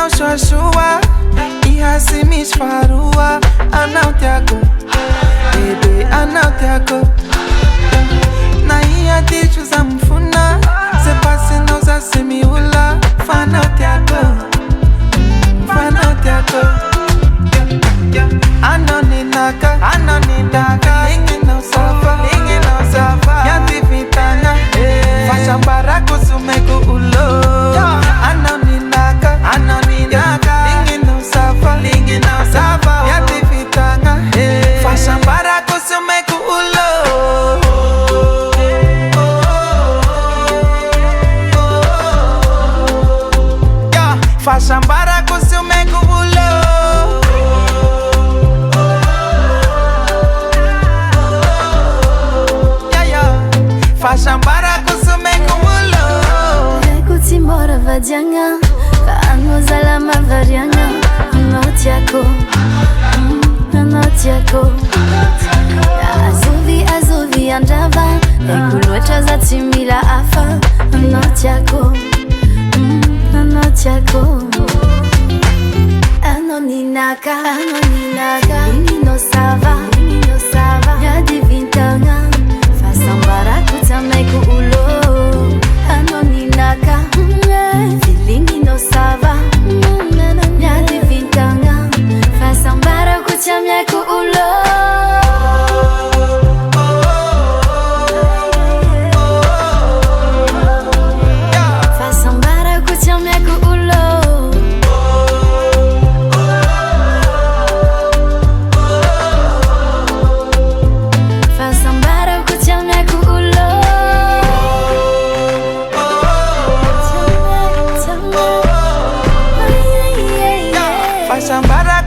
não xoxua e assim me esfarua. Não te aco, baby, não te aco. Na ia de chusa mfuna, se passe não usa semiula. Fa não te aco, fa não te aco. Anoninaka, anoninaka, ninguém não safa, ninguém não safa. Minha divintana, faixa baraco, sumego ulo. Anoninaka, anoninaka, ninguém não safa, ninguém não safa. Minha divintana, faixa baraco, sumego ulo. Faixa baraco, sumego ulo. Fashambara kusume kumulo. Ekuti mora vadianga, kaano zalama varianga. Anoti yako, anoti yako. Azuvi azuvi andava, ekulweta za timila afa. Anoti yako, anoti yako. Anoninaka, anoninaka. Lingi no sava, lingi no sava. Ya divintanga. Sambara kutameko ulo. Anoninaka, feelingi no sava. Ya divintanga. Fa sambara kutameko ulo. Fa sambara kutameko ulo. Fa sambara kutameko ulo. Fashambara